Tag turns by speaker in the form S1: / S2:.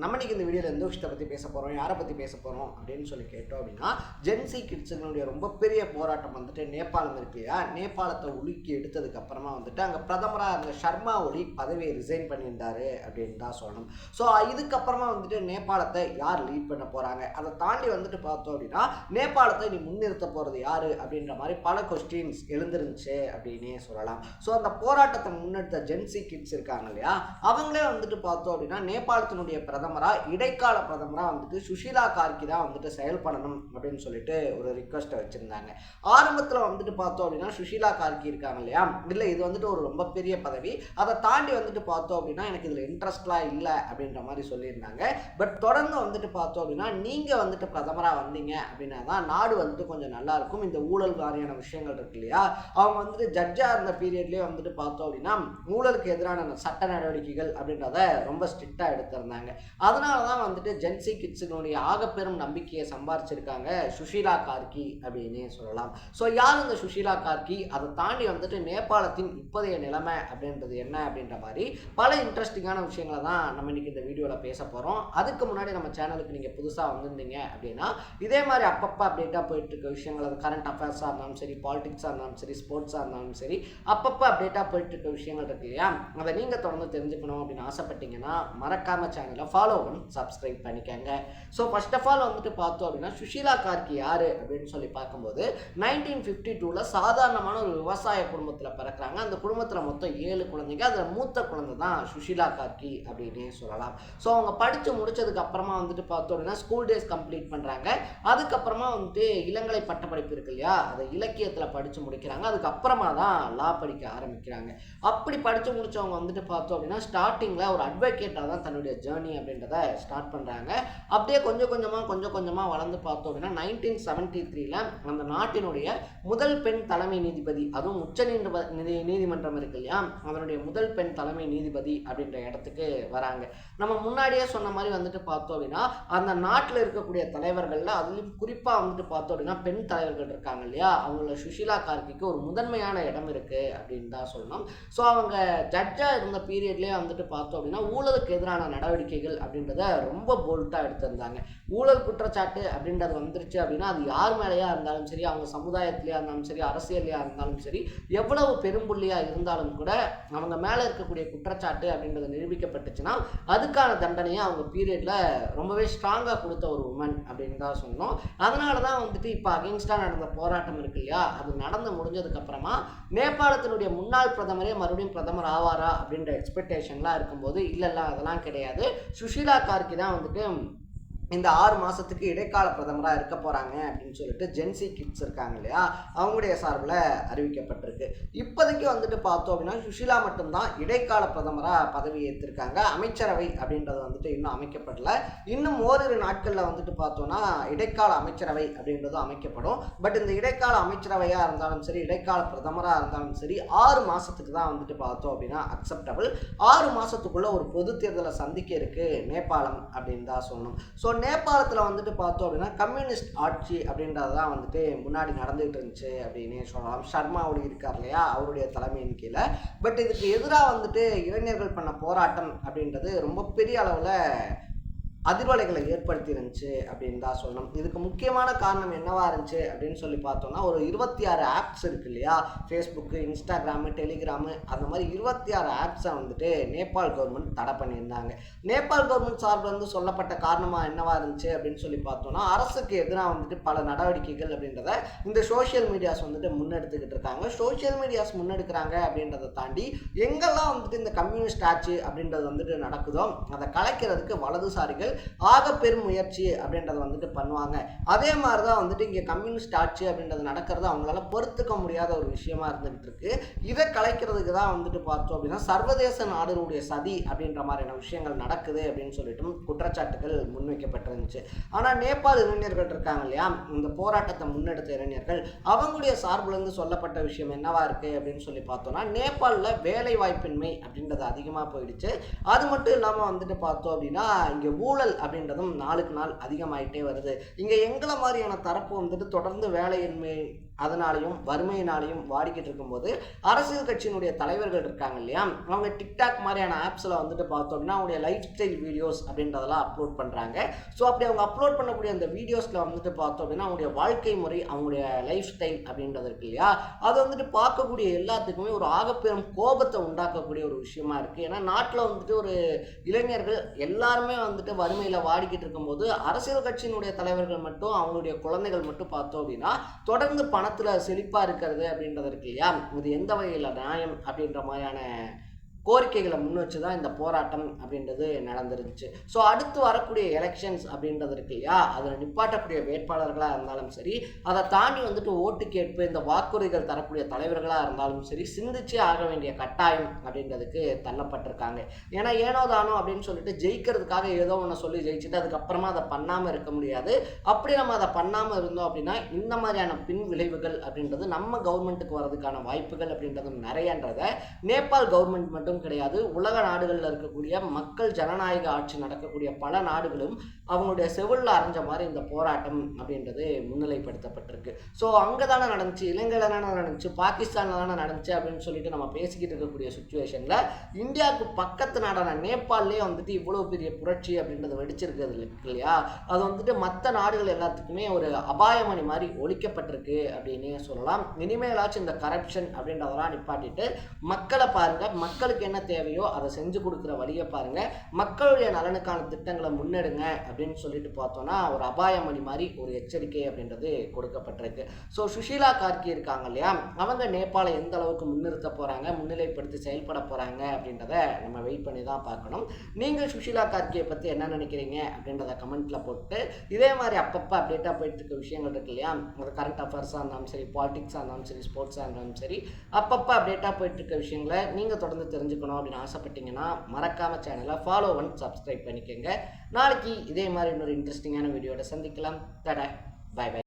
S1: நம்ம இன்னைக்கு இந்த வீடியோவில் எந்த விஷயத்தை பற்றி பேச போகிறோம், யாரை பற்றி பேச போகிறோம் அப்படின்னு சொல்லி கேட்டோம் அப்படின்னா, ஜென்சி கிட்ஸுங்களுடைய ரொம்ப பெரிய போராட்டம் வந்துட்டு நேபாளம் இருக்கு இல்லையா, நேபாளத்தை உலுக்கி எடுத்ததுக்கு அப்புறமா வந்துட்டு அங்கே பிரதமராக இருந்த ஷர்மா ஒலி பதவியை ரிசைன் பண்ணியிருந்தாரு அப்படின்னு தான் சொல்லணும். ஸோ இதுக்கப்புறமா வந்துட்டு நேபாளத்தை யார் லீட் பண்ண போகிறாங்க, அதை தாண்டி வந்துட்டு பார்த்தோம் அப்படின்னா நேபாளத்தை நீ முன்னிறுத்த போகிறது யார் அப்படின்ற மாதிரி பல கொஸ்டின்ஸ் எழுந்திருந்துச்சு அப்படின்னே சொல்லலாம். ஸோ அந்த போராட்டத்தை முன்னெடுத்த ஜென்சி கிட்ஸ் இருக்காங்க இல்லையா, அவங்களே வந்துட்டு பார்த்தோம் அப்படின்னா நேபாளத்தினுடைய பிரதமராக இடைக்கால பிரதமராக வந்துட்டு சுஷீலா கார்கி தான் வந்துட்டு செயல்படணும் அப்படின்னு சொல்லிட்டு ஒரு ரிக்வெஸ்ட்டை வச்சுருந்தாங்க. ஆரம்பத்தில் வந்துட்டு பார்த்தோம் அப்படின்னா சுஷீலா கார்கி இருக்காங்க இல்லையா, இல்லை இது வந்துட்டு ஒரு ரொம்ப பெரிய பதவி, அதை தாண்டி வந்துட்டு பார்த்தோம் அப்படின்னா எனக்கு இதில் இன்ட்ரெஸ்ட்லாம் இல்லை அப்படின்ற மாதிரி சொல்லியிருந்தாங்க. பட் தொடர்ந்து வந்துட்டு பார்த்தோம் அப்படின்னா நீங்கள் வந்துட்டு பிரதமராக வந்தீங்க அப்படின்னா தான் நாடு வந்துட்டு கொஞ்சம் நல்லாயிருக்கும். இந்த ஊழல் வாரியான விஷயங்கள் இருக்கு இல்லையா, அவங்க வந்துட்டு ஜட்ஜாக இருந்த பீரியட்லேயே வந்துட்டு பார்த்தோம் அப்படின்னா ஊழலுக்கு எதிரான சட்ட நடவடிக்கைகள் அப்படின்றத ரொம்ப ஸ்ட்ரிக்டாக எடுத்திருந்தாங்க. அதனால தான் வந்துட்டு ஜென்சி கிட்ஸுகளுடைய ஆகப்பெரும் நம்பிக்கையை சம்பாரிச்சிருக்காங்க சுஷீலா கார்கி அப்படின்னே சொல்லலாம். ஸோ யார் இந்த சுஷீலா கார்கி, அதை தாண்டி வந்துட்டு நேபாளத்தின் இப்போதைய நிலைமை அப்படின்றது என்ன அப்படின்ற மாதிரி பல இன்ட்ரெஸ்டிங்கான விஷயங்களை தான் நம்ம இன்னைக்கு இந்த வீடியோவில் பேச போகிறோம். அதுக்கு முன்னாடி நம்ம சேனலுக்கு நீங்கள் புதுசாக வந்திருந்தீங்க அப்படின்னா இதே மாதிரி அப்பப்போ அப்டேட்டாக போயிட்டு இருக்க விஷயங்கள், அது கரண்ட் அஃபேர்ஸாக இருந்தாலும் சரி, பாலிடிக்ஸாக இருந்தாலும் சரி, ஸ்போர்ட்ஸாக இருந்தாலும் சரி, அப்பப்போ அப்டேட்டாக போயிட்டு இருக்க விஷயங்கள் இருக்கு இல்லையா, அதை நீங்கள் தொடர்ந்து தெரிஞ்சுக்கணும் அப்படின்னு ஆசைப்பட்டீங்கன்னா மறக்காம சேனலை ஃபாலோ பண்ணி சப்ஸ்கிரைப் பண்ணிக்கங்க. ஸோ ஃபர்ஸ்ட் ஆஃப் ஆல் வந்துட்டு பார்த்தோம் அப்படின்னா சுஷீலா கார்கி யார் அப்படின்னு சொல்லி பார்க்கும்போது 1952 சாதாரணமான ஒரு விவசாய குடும்பத்தில் பிறக்கிறாங்க. அந்த குடும்பத்தில் மொத்தம் 7 குழந்தைங்க, அதில் மூத்த குழந்தை தான் சுஷீலா கார்கி அப்படின்னே சொல்லலாம். ஸோ அவங்க படித்து முடிச்சதுக்கு அப்புறமா வந்துட்டு பார்த்தோம் அப்படின்னா ஸ்கூல் டேஸ் கம்ப்ளீட் பண்ணுறாங்க. அதுக்கப்புறமா வந்துட்டு இளங்கலை பட்டப்படிப்பு இருக்கு இல்லையா, அதை இலக்கியத்தில் படித்து முடிக்கிறாங்க. அதுக்கப்புறமா தான் லா படிக்க ஆரம்பிக்கிறாங்க. அப்படி படித்து முடித்தவங்க வந்துட்டு பார்த்தோம் அப்படின்னா ஸ்டார்டிங்கில் ஒரு அட்வொகேட்டாக தான் தன்னுடைய ஜேர்னி அப்படின்றத ஸ்டார்ட் பண்ணுறாங்க. அப்படியே கொஞ்சம் கொஞ்சமாக வளர்ந்து பார்த்தோம் அப்படின்னா 1973 அந்த நாட்டினுடைய முதல் பெண் தலைமை நீதிபதி, அதுவும் உச்ச நீதிமன்றம் இருக்கு இல்லையா, அதனுடைய முதல் பெண் தலைமை நீதிபதி அப்படின்ற இடத்துக்கு வராங்க. நம்ம முன்னாடியே சொன்ன மாதிரி வந்துட்டு பார்த்தோம் அப்படின்னா அந்த நாட்டில் இருக்கக்கூடிய தலைவர்கள்ல அதுலேயும் குறிப்பாக வந்துட்டு பார்த்தோம் அப்படின்னா பெண் தலைவர்கள் இருக்காங்க இல்லையா, அவங்கள சுஷீலா கார்கிக்கு ஒரு முதன்மையான இடம் இருக்கு அப்படின்னு தான் சொல்லணும். ஸோ அவங்க ஜட்ஜாக இருந்த பீரியட்லேயே வந்துட்டு பார்த்தோம் அப்படின்னா ஊழலுக்கு எதிரான நடவடிக்கைகள் அப்படின்றத ரொம்ப போல்ட்டாக எடுத்திருந்தாங்க. ஊழல் குற்றச்சாட்டு அப்படின்றது வந்துருச்சு அப்படின்னா அது யார் மேலேயா இருந்தாலும் சரி, அவங்க சமுதாயத்திலேயா இருந்தாலும் சரி, அரசியலையா இருந்தாலும் சரி, எவ்வளவு பெரும்புள்ளியாக இருந்தாலும் கூட அவங்க மேலே இருக்கக்கூடிய குற்றச்சாட்டு அப்படின்றது நிரூபிக்கப்பட்டுச்சுன்னா அதுக்கான தண்டனையை அவங்க பீரியடில் ரொம்பவே ஸ்ட்ராங்காக கொடுத்த ஒரு உமன் அப்படின்னு தான் சொன்னோம். அதனால தான் வந்துட்டு இப்போ அகெயின்ஸ்டாக நடந்த போராட்டம் இருக்கு இல்லையா, அது நடந்து முடிஞ்சதுக்கப்புறமா நேபாளத்தினுடைய முன்னாள் பிரதமரே மறுபடியும் பிரதமர் ஆவாரா அப்படின்ற எக்ஸ்பெக்டேஷன்லாம் இருக்கும்போது இல்லை அதெல்லாம் கிடையாது, சுஷீலா கார்கி தான் வந்துட்டு இந்த 6 மாதத்துக்கு இடைக்கால பிரதமராக இருக்க போகிறாங்க அப்படின்னு சொல்லிட்டு ஜென்சி கிட்ஸ் இருக்காங்க இல்லையா, அவங்களுடைய சார்பில் அறிவிக்கப்பட்டிருக்கு. இப்போதைக்கு வந்துட்டு பார்த்தோம் அப்படின்னா சுஷீலா மட்டும்தான் இடைக்கால பிரதமராக பதவி ஏற்றிருக்காங்க. அமைச்சரவை அப்படின்றது வந்துட்டு இன்னும் அமைக்கப்படல. இன்னும் ஓரிரு நாட்களில் வந்துட்டு பார்த்தோன்னா இடைக்கால அமைச்சரவை அப்படின்றதும் அமைக்கப்படும். பட் இந்த இடைக்கால அமைச்சரவையாக இருந்தாலும் சரி, இடைக்கால பிரதமராக இருந்தாலும் சரி, 6 மாதத்துக்கு தான் வந்துட்டு பார்த்தோம் அப்படின்னா அக்செப்டபிள். 6 மாதத்துக்குள்ள ஒரு பொது தேர்தலை சந்திக்க இருக்கு நேபாளம் அப்படின்னு தான் சொல்லணும். ஸோ நேபாளத்தில் வந்துட்டு பார்த்தோம் அப்படின்னா கம்யூனிஸ்ட் ஆட்சி அப்படின்றது தான் வந்துட்டு முன்னாடி நடந்துகிட்டு இருந்துச்சு அப்படின்னே சொல்லலாம். ஷர்மா ஒலி இருக்கார் இல்லையா, அவருடைய தலைமையின் கீழே. பட் இதுக்கு எதிராக வந்துட்டு இளைஞர்கள் பண்ண போராட்டம் அப்படின்றது ரொம்ப பெரிய அளவில் அதிர்வலைகளை ஏற்படுத்தி இருந்துச்சு அப்படின்னு தான் சொல்லணும். இதுக்கு முக்கியமான காரணம் என்னவா இருந்துச்சு அப்படின்னு சொல்லி பார்த்தோம்னா ஒரு 26 ஆப்ஸ் இருக்கு இல்லையா, ஃபேஸ்புக்கு, இன்ஸ்டாகிராமு, டெலிகிராமு, அந்த மாதிரி 26 ஆப்ஸை வந்துட்டு நேபாள் கவர்மெண்ட் தடை பண்ணியிருந்தாங்க. நேபாள் கவர்மெண்ட் சார்பில் வந்து சொல்லப்பட்ட காரணமாக என்னவா இருந்துச்சு அப்படின்னு சொல்லி பார்த்தோம்னா அரசுக்கு எதிராக வந்துட்டு பல நடவடிக்கைகள் அப்படின்றத இந்த சோஷியல் மீடியாஸ் வந்துட்டு முன்னெடுத்துக்கிட்டு இருக்காங்க. சோஷியல் மீடியாஸ் முன்னெடுக்கிறாங்க அப்படின்றத தாண்டி எங்கெல்லாம் வந்துட்டு இந்த கம்யூனிஸ்ட் ஆட்சி அப்படின்றது வந்துட்டு நடக்குதோ அதை கலைக்கிறதுக்கு வலதுசாரிகள் ஆக பெரும் முயற்சி அப்படின்றத வந்துட்டு பண்ணுவாங்க. அதே மாதிரி தான் வந்துட்டு இங்கே கம்யூனிஸ்ட் ஆட்சி அப்படின்றது நடக்கிறது அவங்களால பொறுத்துக்க முடியாத ஒரு விஷயமா இருந்துகிட்டு இருக்கு. இதை கலைக்கிறதுக்கு தான் வந்துட்டு பார்த்தோம் அப்படின்னா சர்வதேச நாடுகளுடைய சதி அப்படின்ற மாதிரியான விஷயங்கள் நடக்குது அப்படின்னு சொல்லிட்டு குற்றச்சாட்டுகள் முன்வைக்கப்பட்டிருந்துச்சு. ஆனால் நேபாள் இளைஞர்கள் இருக்காங்க இல்லையா, இந்த போராட்டத்தை முன்னெடுத்த இளைஞர்கள், அவங்களுடைய சார்பிலிருந்து சொல்லப்பட்ட விஷயம் என்னவா இருக்கு அப்படின்னு சொல்லி பார்த்தோம்னா நேபாளில் வேலை வாய்ப்பின்மை அப்படின்றது அதிகமாக போயிடுச்சு. அது மட்டும் இல்லாமல் வந்துட்டு பார்த்தோம் அப்படின்னா இங்கே ஊழல் அப்படின்றதும் நாளுக்கு நாள் அதிகமாயிட்டே வருது. இங்கே எங்களை மாதிரியான தரப்பு வந்துட்டு தொடர்ந்து வேலையின்மை அதனாலையும் வறுமையினாலையும் வாடிக்கிட்டு இருக்கும்போது அரசியல் கட்சியினுடைய தலைவர்கள் இருக்காங்க இல்லையா, அவங்க டிக்டாக் மாதிரியான ஆப்ஸில் வந்துட்டு பார்த்தோம் அப்படின்னா அவங்களுடைய லைஃப் ஸ்டைல் வீடியோஸ் அப்படின்றதெல்லாம் அப்லோட் பண்ணுறாங்க. ஸோ அப்படி அவங்க அப்லோட் பண்ணக்கூடிய அந்த வீடியோஸில் வந்துட்டு பார்த்தோம் அப்படின்னா அவங்களுடைய வாழ்க்கை முறை, அவங்களுடைய லைஃப் ஸ்டைல் அப்படின்றது இருக்கு இல்லையா, அது வந்துட்டு பார்க்கக்கூடிய எல்லாத்துக்குமே ஒரு ஆகப்பெரும் கோபத்தை உண்டாக்கக்கூடிய ஒரு விஷயமா இருக்குது. ஏன்னா நாட்டில் வந்துட்டு ஒரு இளைஞர்கள் எல்லாருமே வந்துட்டு வறுமையில் வாடிக்கிட்டு இருக்கும்போது அரசியல் கட்சியினுடைய தலைவர்கள் மட்டும் அவங்களுடைய குழந்தைகள் மட்டும் பார்த்தோம் அப்படின்னா தொடர்ந்து பணத்தில் செழிப்பாக இருக்கிறது அப்படின்றது இருக்கு இல்லையா, இது எந்த வகையில் நியாயம் அப்படின்ற மாதிரியான கோரிக்கைகளை முன் வச்சு தான் இந்த போராட்டம் அப்படின்றது நடந்துருந்துச்சு. ஸோ அடுத்து வரக்கூடிய எலெக்ஷன்ஸ் அப்படின்றது இருக்கு இல்லையா, அதில் நிப்பாட்டக்கூடிய வேட்பாளர்களாக இருந்தாலும் சரி, அதை தாண்டி வந்துட்டு ஓட்டு கேட்பு இந்த வாக்குறுதிகள் தரக்கூடிய தலைவர்களாக இருந்தாலும் சரி, சிந்திச்சே ஆக வேண்டிய கட்டாயம் அப்படின்றதுக்கு தள்ளப்பட்டிருக்காங்க. ஏன்னா ஏனோ தானோ அப்படின்னு சொல்லிட்டு ஜெயிக்கிறதுக்காக ஏதோ ஒன்று சொல்லி ஜெயிச்சுட்டு அதுக்கப்புறமா அதை பண்ணாமல் இருக்க முடியாது. அப்படி நம்ம அதை பண்ணாமல் இருந்தோம் அப்படின்னா இந்த மாதிரியான பின் விளைவுகள் அப்படின்றது நம்ம கவர்மெண்ட்டுக்கு வரதுக்கான வாய்ப்புகள் அப்படின்றது நிறையன்றதை நேபாள் கவர்மெண்ட் மட்டும் கிடையாது, உலக நாடுகளில் இருக்கக்கூடிய மக்கள் ஜனநாயக ஆட்சி நடக்கக்கூடிய பல நாடுகளும் அவங்களுடைய செவிலில் அரைஞ்ச மாதிரி இந்த போராட்டம் அப்படின்றது முன்னிலைப்படுத்தப்பட்டிருக்கு. ஸோ அங்கே தானே நடந்துச்சு, இலங்கையில் தானே நடந்துச்சு, பாகிஸ்தானில் தானே நடந்துச்சு அப்படின்னு சொல்லிட்டு நம்ம பேசிக்கிட்டு இருக்கக்கூடிய சுச்சுவேஷனில் இந்தியாவுக்கு பக்கத்து நாடான நேபாளிலே வந்துட்டு இவ்வளோ பெரிய புரட்சி அப்படின்றது வெடிச்சிருக்கிறது இருக்கு இல்லையா, அது வந்துட்டு மற்ற நாடுகள் எல்லாத்துக்குமே ஒரு அபாயமணி மாதிரி ஒழிக்கப்பட்டிருக்கு அப்படின்னே சொல்லலாம். இனிமேலாச்சும் இந்த கரப்ஷன் அப்படின்றதெல்லாம் நிப்பாட்டிட்டு மக்களை பாருங்க, மக்களுக்கு என்ன தேவையோ அதை செஞ்சு கொடுக்குற வழியை பாருங்க, மக்களுடைய நலனுக்கான திட்டங்களை முன்னெடுங்க அப்படின்னு சொல்லிட்டு பார்த்தோம்னா ஒரு அபாயமணி மாதிரி ஒரு எச்சரிக்கை அப்படின்றது கொடுக்கப்பட்டிருக்கு. ஸோ சுஷீலா கார்கி இருக்காங்க இல்லையா, அவங்க நேபாளை எந்த அளவுக்கு முன்னிறுத்த போறாங்க, முன்னிலைப்படுத்தி செயல்பட போறாங்க அப்படின்றத நம்ம வெயிட் பண்ணி தான் பார்க்கணும். நீங்கள் சுஷீலா கார்கியை பற்றி என்ன நினைக்கிறீங்க அப்படின்றத கமெண்ட்ல போட்டு இதே மாதிரி அப்பப்போ அப்டேட்டாக போயிட்டு இருக்க விஷயங்கள் இருக்கு இல்லையா, அது கரண்ட் அஃபேர்ஸாக இருந்தாலும் சரி, பாலிடிக்ஸாக இருந்தாலும் சரி, ஸ்போர்ட்ஸாக இருந்தாலும் சரி, அப்பப்போ அப்டேட்டாக போயிட்டு இருக்க விஷயங்களை நீங்கள் தொடர்ந்து தெரிஞ்சுக்கணும் அப்படின்னு ஆசைப்பட்டீங்கன்னா மறக்காம சேனலை ஃபாலோ பண்ணி சப்ஸ்கிரைப் பண்ணிக்கோங்க. நாளைக்கு இதே மாதிரி இன்னொரு இன்ட்ரெஸ்டிங்கான வீடியோட சந்திக்கலாம். Tata, bye by.